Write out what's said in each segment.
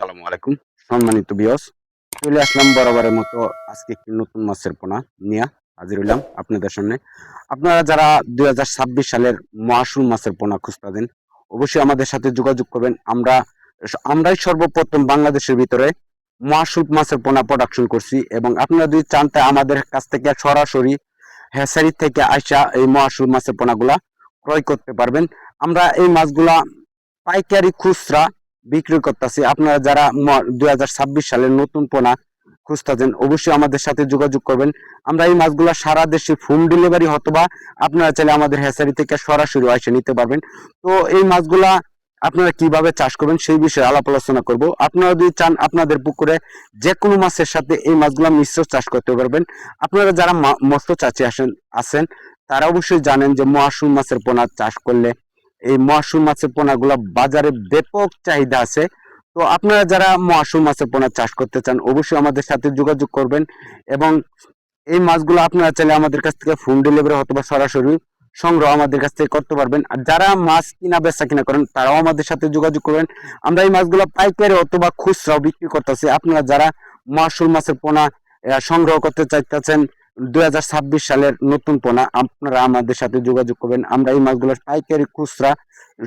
আসসালামু আলাইকুম সম্মানিত ভিউয়ার্স। চলে আসলাম বরাবরের মতো আজকে একটি নতুন মাছের পোনা নিয়ে হাজির হইলাম আপনাদের সামনে। আপনারা যারা 2026 সালের মহাশুল মাছের পোনা খুঁজতেছেন অবশ্যই আমাদের সাথে যোগাযোগ করবেন। আমরাই সর্বপ্রথম বাংলাদেশের ভিতরে মহাশুল মাছের পোনা প্রোডাকশন করছি এবং আপনারা যদি চান তাই আমাদের কাছ থেকে সরাসরি হ্যাচারি থেকে আইসা এই মহাশুল মাছের পোনাগুলা ক্রয় করতে পারবেন। আমরা এই মাছগুলা পাইকারি খুচরা বিক্রি করতেছি। আপনারা যারা 2026 সালের নতুন পোনা খুঁজতেছেন অবশ্যই আমাদের সাথে যোগাযোগ করবেন। আমরা এই মাছগুলা সারা দেশে হোম ডেলিভারি অথবা আপনারা চাইলে আমাদের হ্যাচারি থেকে সরাসরি এসে নিতে পারবেন। তো এই মাছগুলা আপনারা কিভাবে চাষ করবেন সেই বিষয়ে আলাপ আলোচনা করব। আপনারা যদি চান আপনাদের পুকুরে যে কোনো মাছের সাথে এই মাছগুলা মিশ্র চাষ করতে পারবেন। আপনারা যারা মৎস্য চাষি আছেন তারা অবশ্যই জানেন যে মহাশুল মাছের পোনা চাষ করলে এই মহাশুল মাছের পোনাগুলো বাজারে ব্যাপক চাহিদা আছে। তো আপনারা যারা মহাশুল মাছের পোনা চাষ করতে চান অবশ্যই আমাদের সাথে যোগাযোগ করবেন এবং এই মাছগুলো আপনারা চাইলে আমাদের কাছ থেকে হোম ডেলিভারি অথবা সরাসরি সংগ্রহ আমাদের কাছ থেকে করতে পারবেন। আর যারা মাছ কিনা বেচা কিনা করেন তারাও আমাদের সাথে যোগাযোগ করবেন। আমরা এই মাছগুলো পাইকারি অথবা খুচরাও বিক্রি করতেছি। আপনারা যারা মহাশুল মাছের পোনা সংগ্রহ করতে চাইতেছেন 2026 সালের নতুন পোনা আপনারা আমাদের সাথে যোগাযোগ করবেন। আমরা এই মাছগুলো পাইকারি খুচরা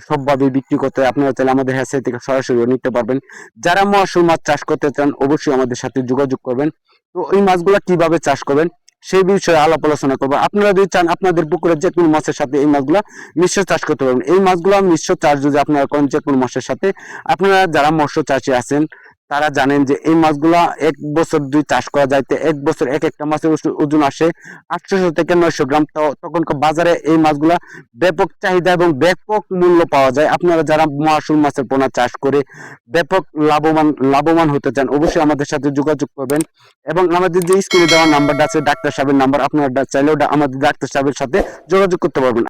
সবভাবে বিক্রি করতে আপনারা চাইলে আমাদের হ্যাচারি থেকে সরাসরি নিতে পারবেন। যারা মহাশুল মাছ চাষ করতে চান অবশ্যই আমাদের সাথে যোগাযোগ করবেন। তো এই মাছগুলো কিভাবে চাষ করবেন সেই বিষয়ে আলাপ আলোচনা করবো। আপনারা যদি চান আপনাদের পুকুরে যে কোনো মাছের সাথে এই মাছগুলো মিশ্র চাষ করতে পারবেন। এই মাছগুলো মিশ্র চাষ যদি আপনারা করেন যে কোনো মাছের সাথে, আপনারা যারা মৎস্য চাষী আছেন তারা জানেন যে এই মাছগুলা এক বছর দুই চাষ করা যাইতে এক বছর এক একটা মাছের ওজন আসে 800 থেকে 900 গ্রাম। তখন বাজারে এই মাছগুলা ব্যাপক চাহিদা এবং ব্যাপক মূল্য পাওয়া যায়। আপনারা যারা মহাশুল মাছের পোনা চাষ করে ব্যাপক লাভবান হতে চান অবশ্যই আমাদের সাথে যোগাযোগ করবেন এবং আমাদের যে স্ক্রিনে দেওয়া নাম্বারটা আছে ডাক্তার সাহেবের নাম্বার, আপনারা চাইলেও আমাদের ডাক্তার সাহেবের সাথে যোগাযোগ করতে পারবেন।